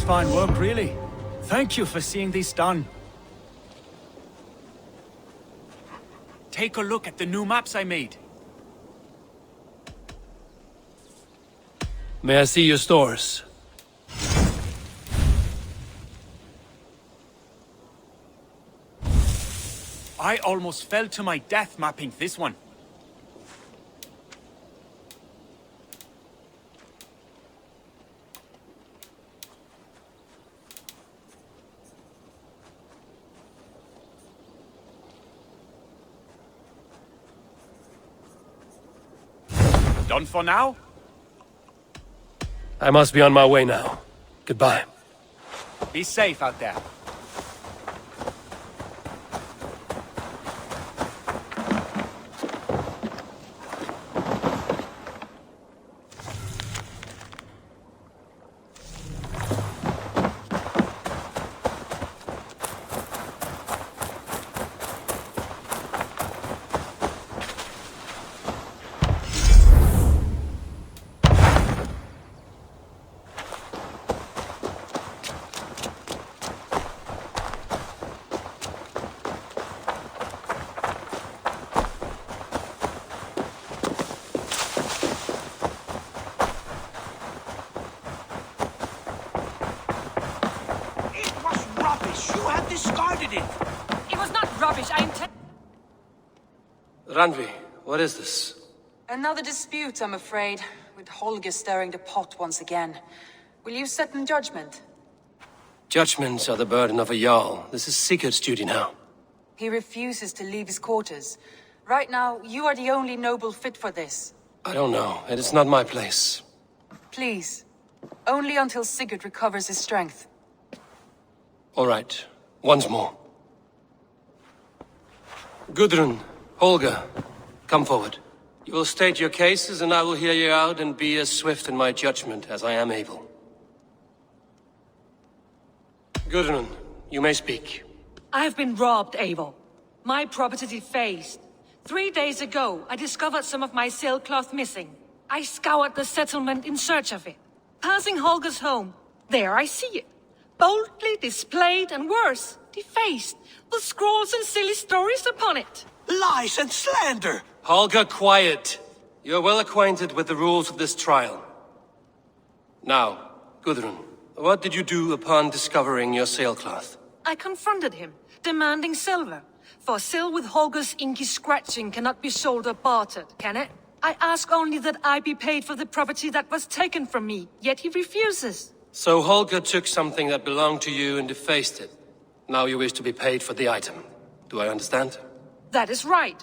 fine work, really. Thank you for seeing this done. Take a look at the new maps I made. May I see your stores? I almost fell to my death mapping this one. Done for now? I must be on my way now. Goodbye. Be safe out there. Randvi, what is this? Another dispute, I'm afraid, with Holger stirring the pot once again. Will you set in judgment? Judgments are the burden of a Jarl. This is Sigurd's duty now. He refuses to leave his quarters. Right now, you are the only noble fit for this. I don't know. It is not my place. Please. Only until Sigurd recovers his strength. All right. Once more. Gudrun, Holger, come forward. You will state your cases, and I will hear you out and be as swift in my judgment as I am able. Gudrun, you may speak. I have been robbed, Eivor. My property defaced. 3 days ago, I discovered some of my sailcloth missing. I scoured the settlement in search of it. Passing Holger's home, there I see it. Boldly displayed and worse, defaced, with scrolls and silly stories upon it. Lies and slander! Holger, quiet! You're well acquainted with the rules of this trial. Now, Gudrun, what did you do upon discovering your sailcloth? I confronted him, demanding silver. For sil with Holger's inky scratching cannot be sold or bartered, can it? I ask only that I be paid for the property that was taken from me, yet he refuses. So Holger took something that belonged to you and defaced it. Now you wish to be paid for the item. Do I understand? That is right.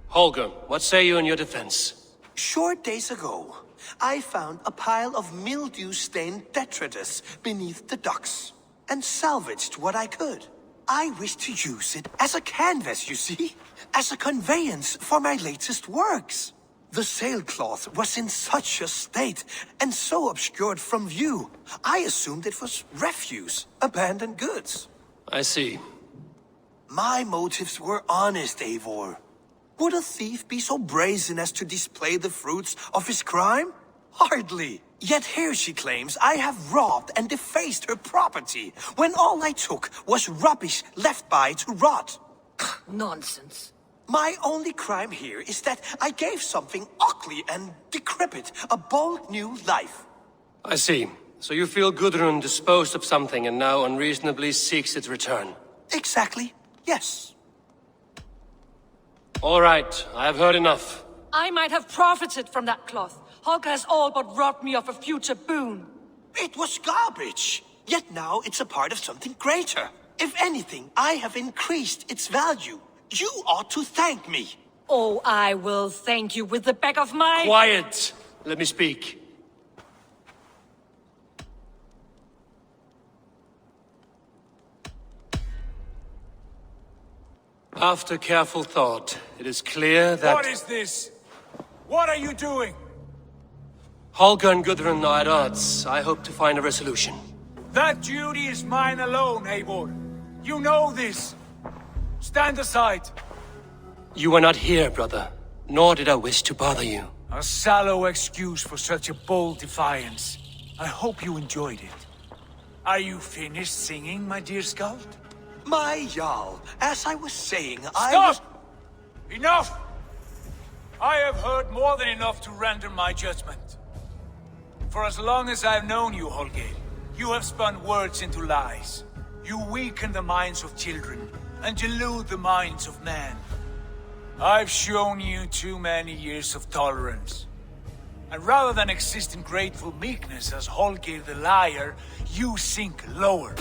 Holger, what say you in your defense? Short days ago, I found a pile of mildew-stained detritus beneath the docks, and salvaged what I could. I wish to use it as a canvas, you see? As a conveyance for my latest works. The sailcloth was in such a state, and so obscured from view, I assumed it was refuse, abandoned goods. I see. My motives were honest, Eivor. Would a thief be so brazen as to display the fruits of his crime? Hardly. Yet here she claims I have robbed and defaced her property, when all I took was rubbish left by to rot. Nonsense. My only crime here is that I gave something ugly and decrepit a bold new life. I see. So you feel Gudrun disposed of something and now unreasonably seeks its return. Exactly, yes. All right, I have heard enough. I might have profited from that cloth. Holger has all but robbed me of a future boon. It was garbage. Yet now it's a part of something greater. If anything, I have increased its value. You ought to thank me. Oh, I will thank you with the back of my... Quiet! Let me speak. After careful thought, it is clear that... What is this? What are you doing? Holger and Gudrun are at odds. I hope to find a resolution. That duty is mine alone, Eivor. You know this. Stand aside. You were not here, brother. Nor did I wish to bother you. A sallow excuse for such a bold defiance. I hope you enjoyed it. Are you finished singing, my dear Skald? My Jarl, as I was saying, Stop! Enough! I have heard more than enough to render my judgment. For as long as I've known you, Holger, you have spun words into lies. You weaken the minds of children, and delude the minds of men. I've shown you too many years of tolerance. And rather than exist in grateful meekness as Holger the liar, you sink lower.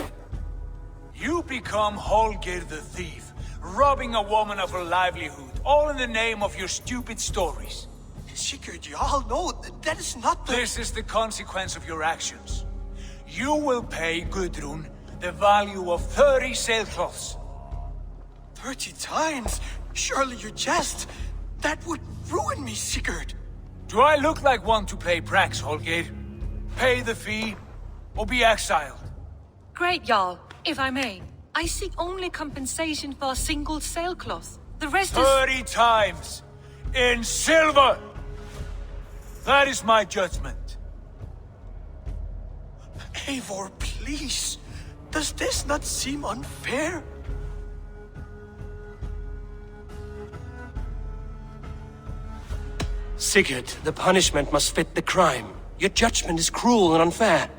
You become Holger the thief, robbing a woman of her livelihood, all in the name of your stupid stories. Sigurd, Jarl, no, that is not the... This is the consequence of your actions. You will pay Gudrun the value of 30 sailcloths. 30 times? Surely you jest. That would ruin me, Sigurd. Do I look like one to play pranks, Holger? Pay the fee, or be exiled. Great, Jarl. If I may, I seek only compensation for a single sailcloth. The rest is... 30 times! In silver! That is my judgment. Eivor, please. Does this not seem unfair? Sigurd, the punishment must fit the crime. Your judgment is cruel and unfair.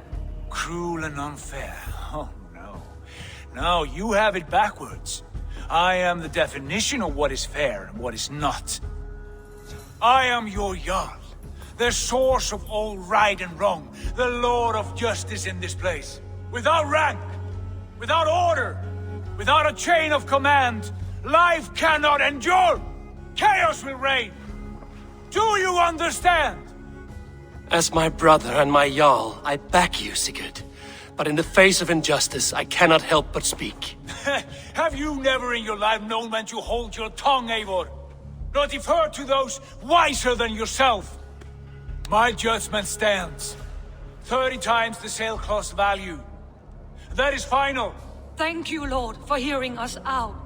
Cruel and unfair. Oh, no. No, you have it backwards. I am the definition of what is fair and what is not. I am your Jarl, the source of all right and wrong, the lord of justice in this place. Without rank, without order, without a chain of command, life cannot endure. Chaos will reign. Do you understand? As my brother and my Jarl, I back you, Sigurd. But in the face of injustice, I cannot help but speak. Have you never in your life known when to hold your tongue, Eivor? Nor defer to those wiser than yourself? My judgment stands. 30 times the sailcloth's value. That is final. Thank you, Lord, for hearing us out.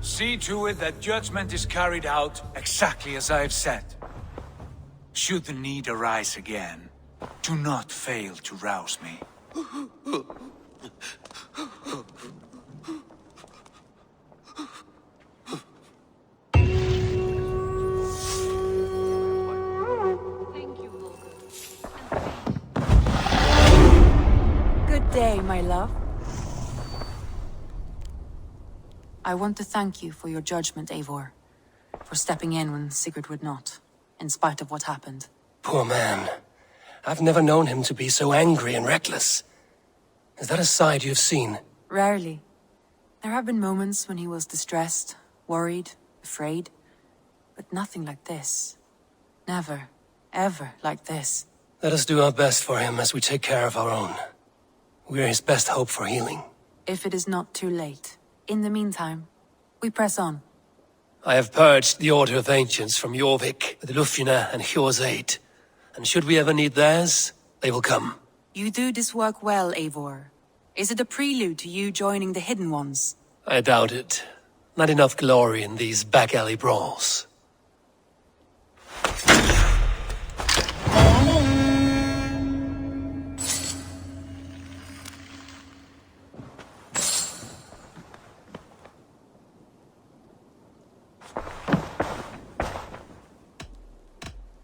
See to it that judgment is carried out exactly as I have said. Should the need arise again, do not fail to rouse me. Thank you, Holger. Good day, my love. I want to thank you for your judgment, Eivor. For stepping in when Sigurd would not, in spite of what happened. Poor man. I've never known him to be so angry and reckless. Is that a side you've seen? Rarely. There have been moments when he was distressed, worried, afraid. But nothing like this. Never, ever like this. Let us do our best for him as we take care of our own. We're his best hope for healing. If it is not too late. In the meantime, we press on. I have purged the Order of Ancients from Jorvik with Lufjuna and Hjor's aid. And should we ever need theirs, they will come. You do this work well, Eivor. Is it a prelude to you joining the Hidden Ones? I doubt it. Not enough glory in these back-alley brawls.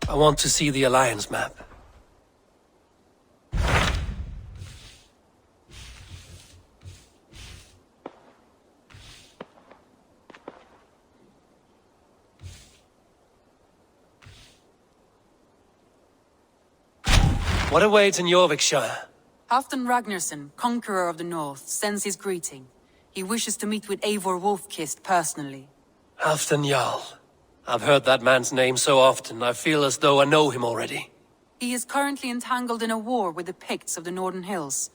I want to see the Alliance map. What awaits in EURVICSCIRE? Halfdan Ragnarsson, Conqueror of the North, sends his greeting. He wishes to meet with Eivor Wolfkist personally. Halfdan Jarl. I've heard that man's name so often, I feel as though I know him already. He is currently entangled in a war with the Picts of the Northern Hills.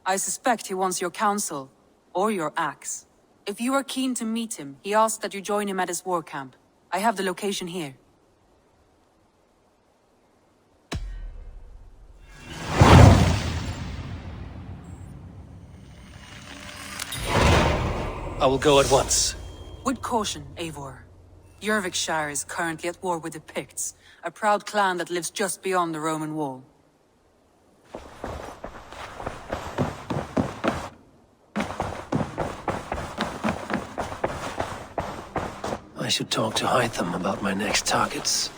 I suspect he wants your counsel, or your axe. If you are keen to meet him, he asks that you join him at his war camp. I have the location here. I will go at once. With caution, Eivor. EURVICSCIRE is currently at war with the Picts, a proud clan that lives just beyond the Roman wall. should talk to Hytham about my next targets.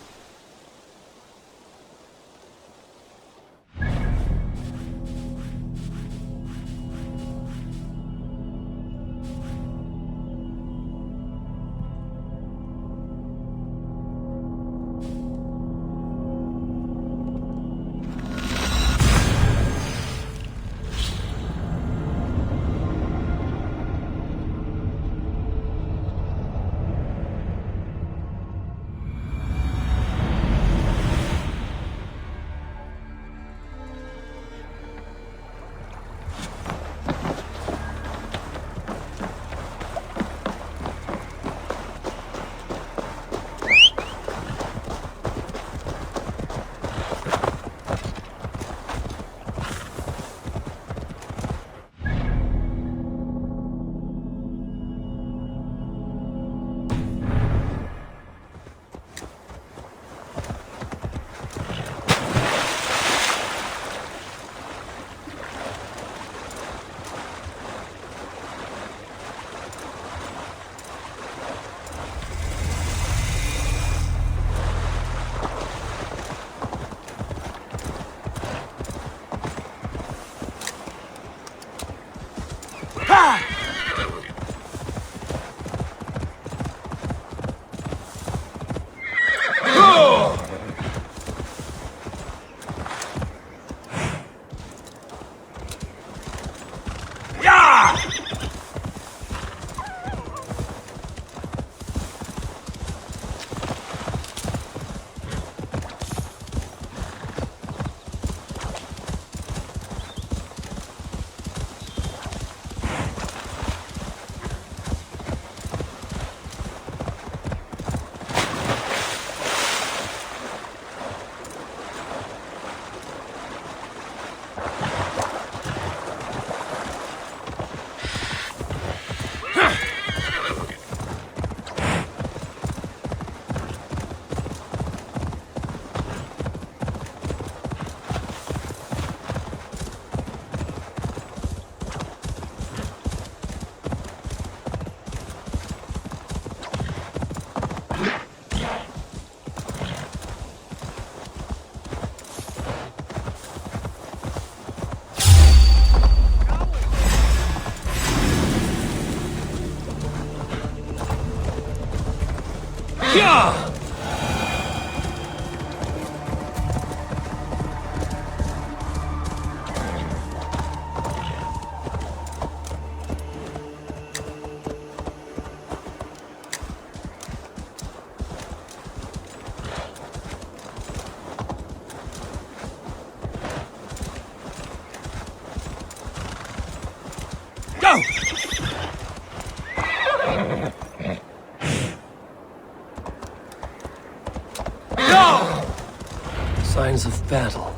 Signs of battle.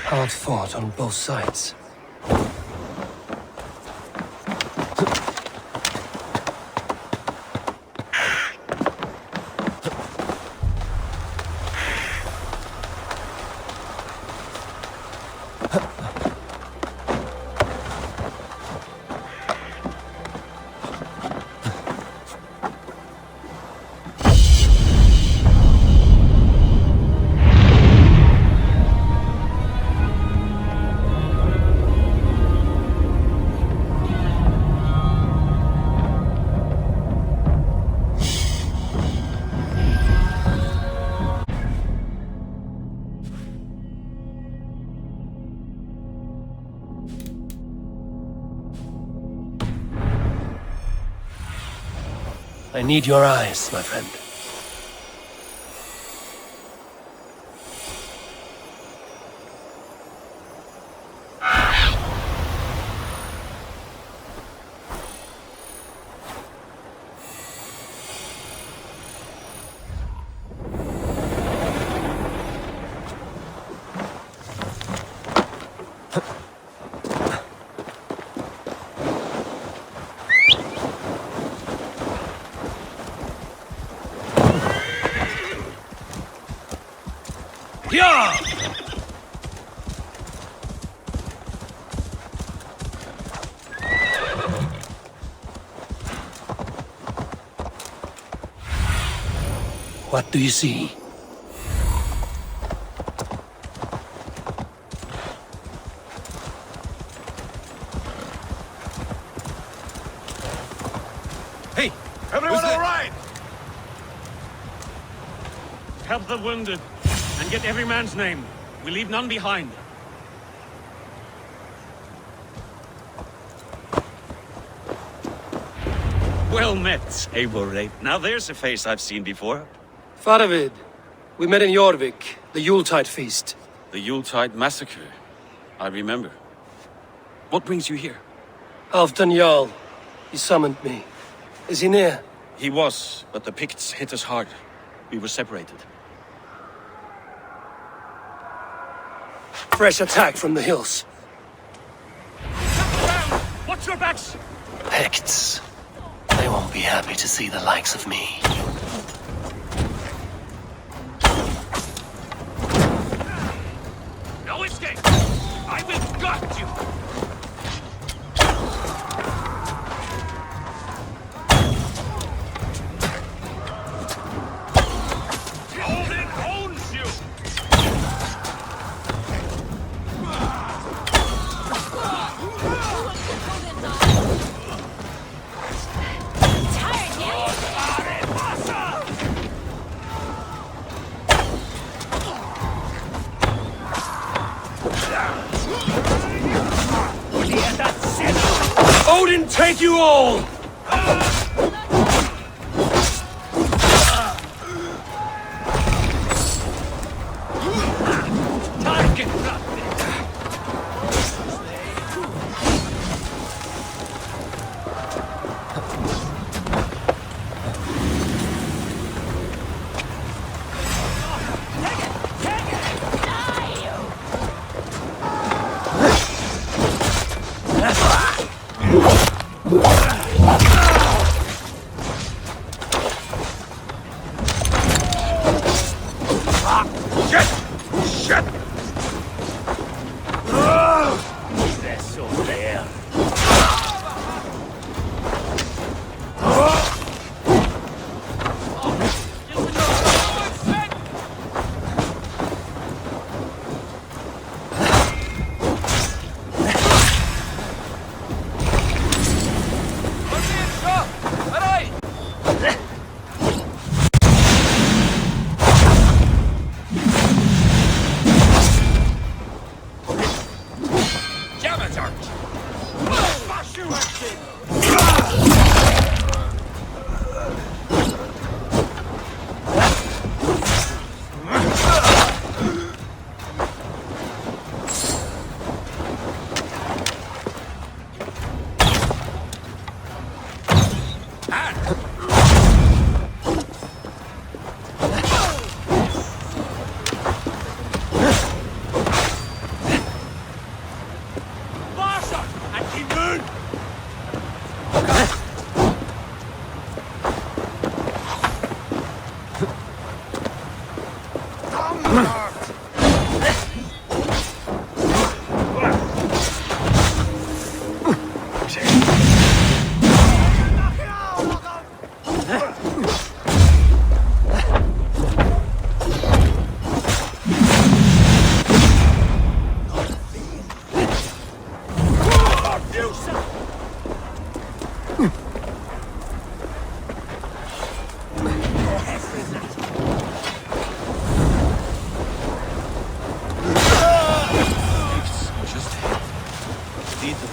Hard fought on both sides. I need your eyes, my friend. What do you see? Hey! Everyone all right? Help the wounded, and get every man's name. We leave none behind. Well met, Eivor. Now there's a face I've seen before. Faravid, we met in Jorvik, the Yuletide feast. The Yuletide massacre. I remember. What brings you here? Halfdan Jarl, he summoned me. Is he near? He was, but the Picts hit us hard. We were separated. Fresh attack from the hills. Watch your backs! Picts. They won't be happy to see the likes of me. No escape! I will gut you! Odin owns you! Odin take you all!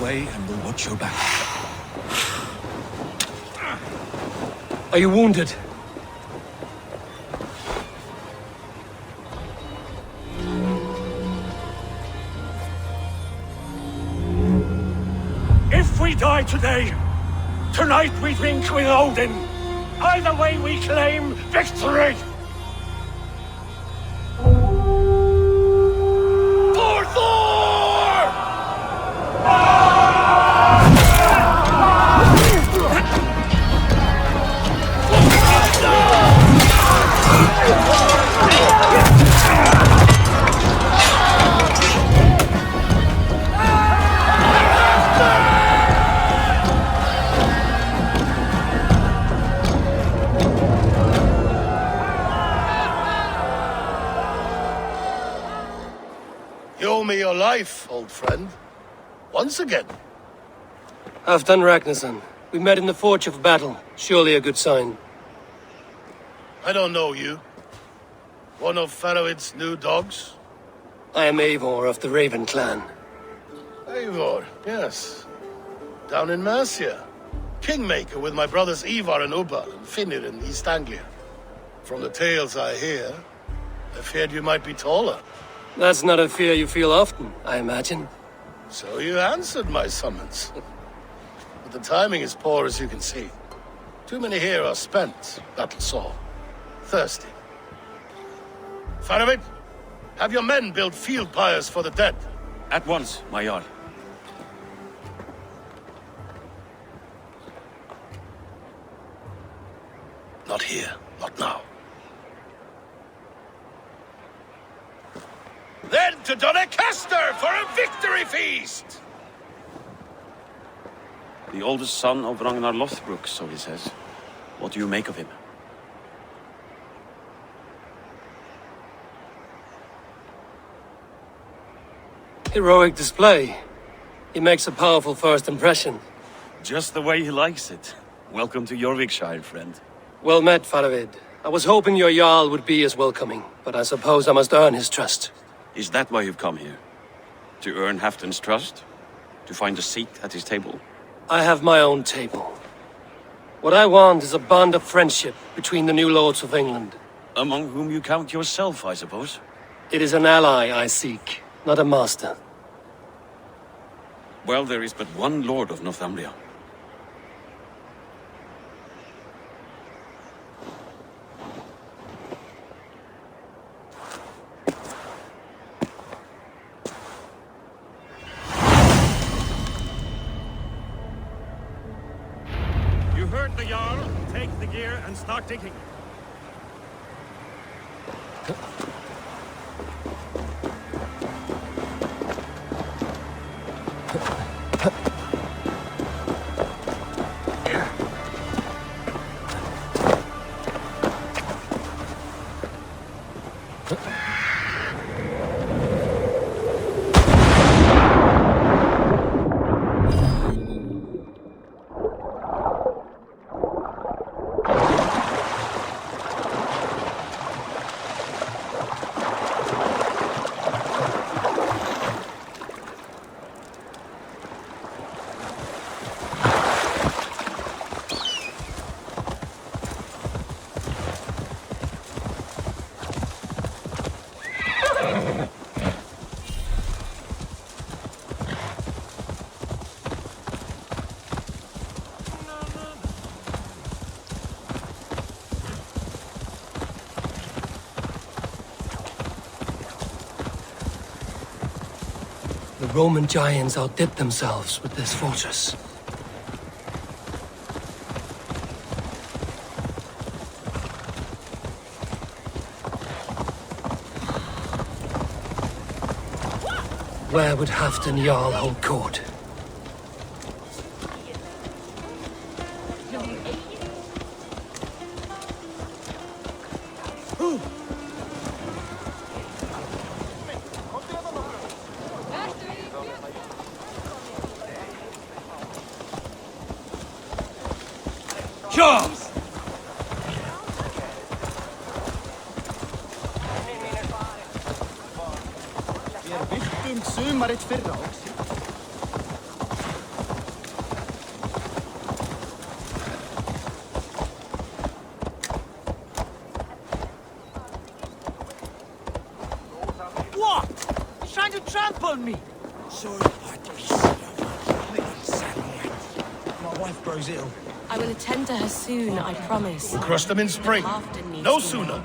And we'll watch your back. Are you wounded? If we die today, tonight we drink with Odin. Either way we claim victory! For Thor! old friend. Once again. Halfdan Ragnarsson. We met in the Forge of Battle. Surely a good sign. I don't know you. One of Faroid's new dogs? I am Eivor of the Raven clan. Eivor, yes. Down in Mercia. Kingmaker with my brothers Eivor and Ubal and Finnir in East Anglia. From the tales I hear, I feared you might be taller. That's not a fear you feel often, I imagine. So you answered my summons. But the timing is poor, as you can see. Too many here are spent, battle sore, thirsty. Faroid, have your men build field pyres for the dead. At once, my Jarl. Not here, not now. Then to Doncaster for a victory feast! The oldest son of Ragnar Lothbrok, so he says. What do you make of him? Heroic display. He makes a powerful first impression. Just the way he likes it. Welcome to EURVICSCIRE, friend. Well met, Faroid. I was hoping your Jarl would be as welcoming, but I suppose I must earn his trust. Is that why you've come here? To earn Halfdan's trust? To find a seat at his table? I have my own table. What I want is a bond of friendship between the new lords of England. Among whom you count yourself, I suppose? It is an ally I seek, not a master. Well, there is but one lord of Northumbria. You heard the Jarl. Take the gear and start digging. The Roman giants outdid themselves with this fortress. Where would Halfdan Jarl hold court? What? He's trying to trample me! My wife grows ill. I will attend to her soon, I promise. We'll crush them in spring. No sooner.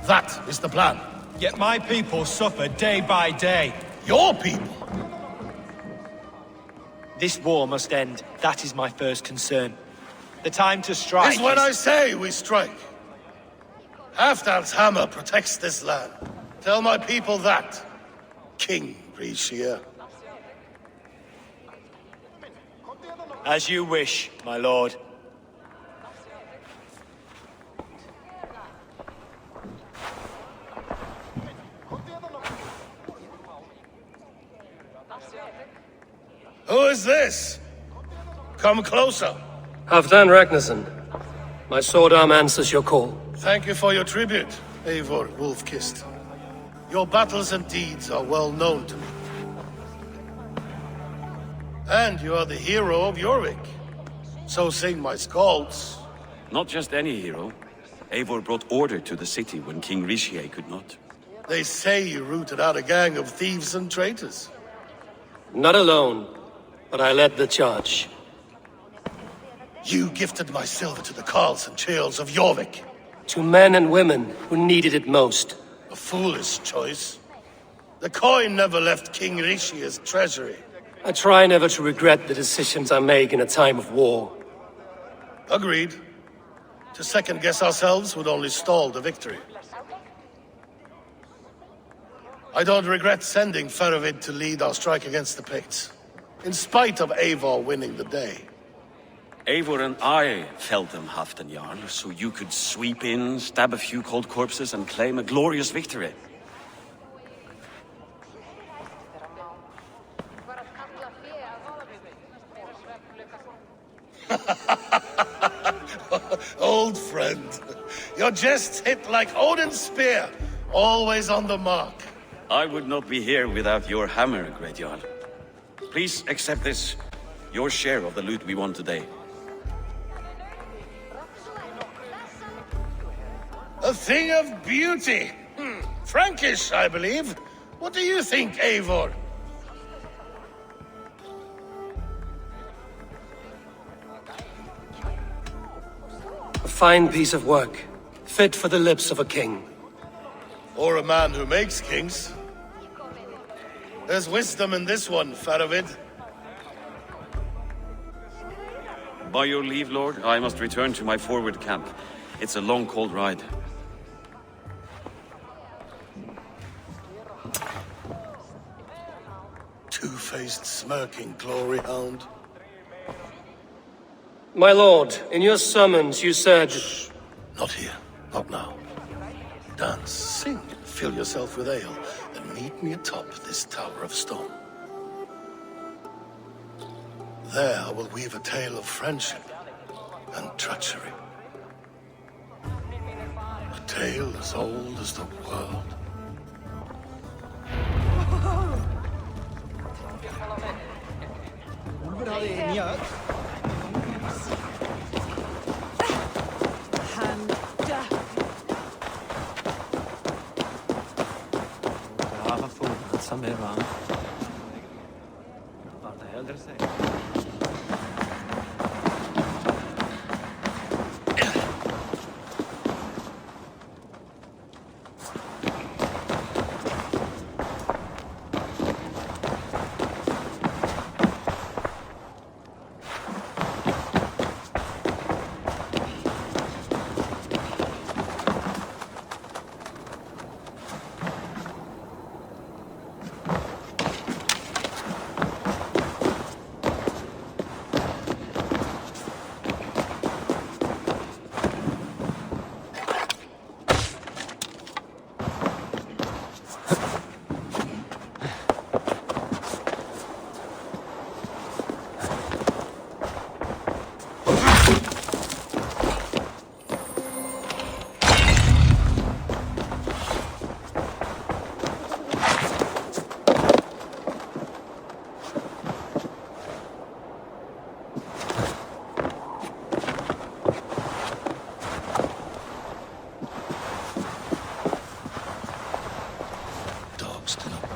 That is the plan. Yet my people suffer day by day. Your people? This war must end. That is my first concern. The time to strike Is when I say we strike. Halfdan's hammer protects this land. Tell my people that, King Mercia. As you wish, my lord. this? Come closer. Halfdan Ragnarsson. My sword arm answers your call. Thank you for your tribute, Eivor Wolf-Kissed. Your battles and deeds are well known to me. And you are the hero of Jorvik. So sing my skalds. Not just any hero. Eivor brought order to the city when King Rishier could not. They say you rooted out a gang of thieves and traitors. Not alone, but I led the charge. You gifted my silver to the carls and churls of Jorvik. To men and women who needed it most. A foolish choice. The coin never left King Rishier's treasury. I try never to regret the decisions I make in a time of war. Agreed. To second-guess ourselves would only stall the victory. I don't regret sending Faravid to lead our strike against the Picts, in spite of Eivor winning the day. Eivor and I felled them, Halfdan Jarl, so you could sweep in, stab a few cold corpses, and claim a glorious victory. Old friend, your jests hit like Odin's spear, always on the mark. I would not be here without your hammer, Great Jarl. Please accept this, your share of the loot we won today. A thing of beauty. Frankish, I believe. What do you think, Eivor? A fine piece of work, fit for the lips of a king. Or a man who makes kings. There's wisdom in this one, Faravid. By your leave, Lord, I must return to my forward camp. It's a long, cold ride. Two-faced, smirking glory hound. My lord, in your summons you said... Shh. Not here. Not now. Dance, sing, fill yourself with ale, and meet me atop this tower of stone. There I will weave a tale of friendship and treachery. A tale as old as the world.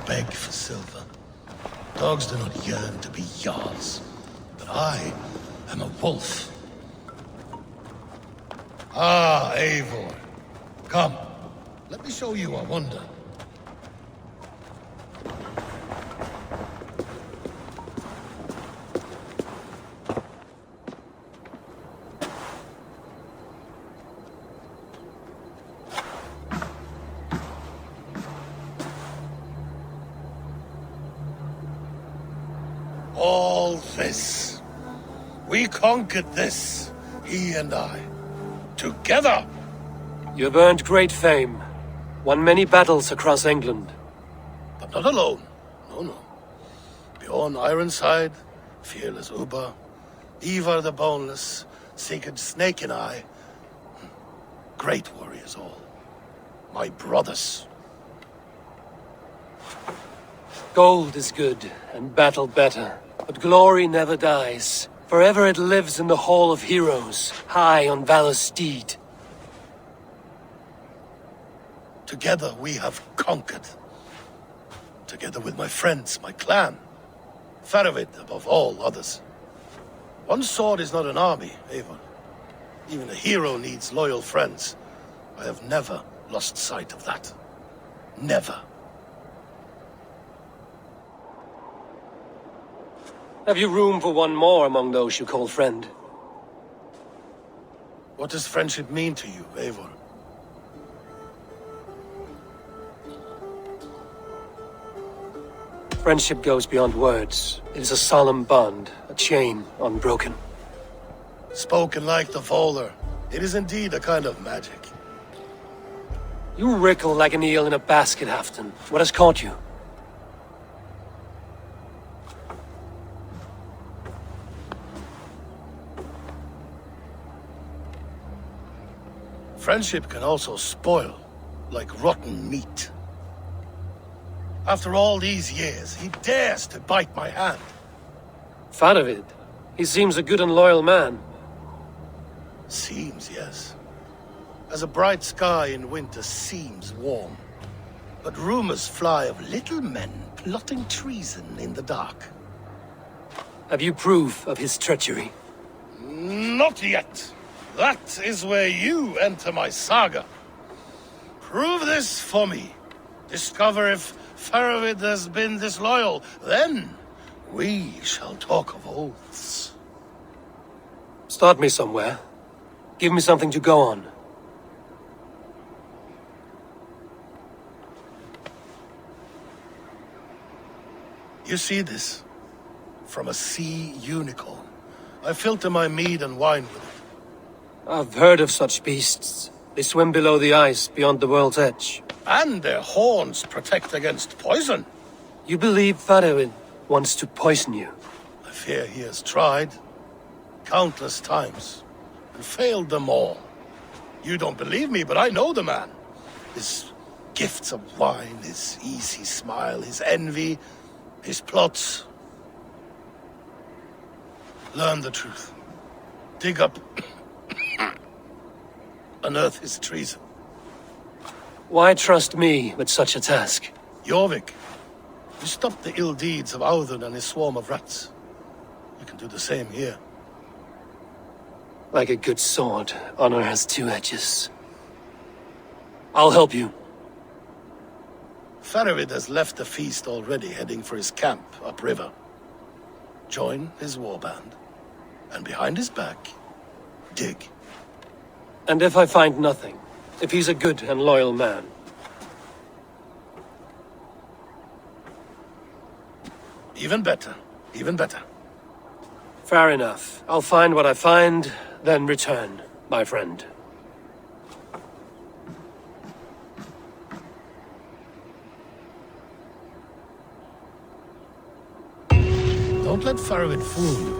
Beg for silver. Dogs do not yearn to be jarls. But I am a wolf. Ah, Eivor. Come, let me show you a wonder. All this. We conquered this, he and I. Together! You have earned great fame. Won many battles across England. But not alone. No, no. Bjorn Ironside, Fearless Uba, Eivor the Boneless, Sigurd Snake and I. Great warriors all. My brothers. Gold is good, and battle better. But glory never dies. Forever it lives in the Hall of Heroes, high on Valor's steed. Together we have conquered. Together with my friends, my clan. Faravid above all others. One sword is not an army, Eivor. Even a hero needs loyal friends. I have never lost sight of that. Never. Have you room for one more among those you call friend? What does friendship mean to you, Eivor? Friendship goes beyond words. It is a solemn bond, a chain unbroken. Spoken like the Volar, it is indeed a kind of magic. You wrinkle like an eel in a basket, Halfdan. What has caught you? Friendship can also spoil, like rotten meat. After all these years, he dares to bite my hand. Faravid. He seems a good and loyal man. Seems, yes. As a bright sky in winter seems warm. But rumors fly of little men plotting treason in the dark. Have you proof of his treachery? Not yet. That is where you enter my saga. Prove this for me. Discover if Faravid has been disloyal. Then we shall talk of oaths. Start me somewhere. Give me something to go on. You see this? From a sea unicorn. I filter my mead and wine with it. I've heard of such beasts. They swim below the ice, beyond the world's edge. And their horns protect against poison. You believe Faravid wants to poison you? I fear he has tried. Countless times. And failed them all. You don't believe me, but I know the man. His gifts of wine, his easy smile, his envy, his plots. Learn the truth. Dig up... unearth his treason. Why trust me with such a task? Jorvik, you stopped the ill deeds of Audun and his swarm of rats. You can do the same here. Like a good sword, honor has two edges. I'll help you. Faravid has left the feast already, heading for his camp upriver. Join his warband, and behind his back, dig. And if I find nothing? If he's a good and loyal man? Even better. Even better. Fair enough. I'll find what I find, then return, my friend. Don't let Faravid fool you.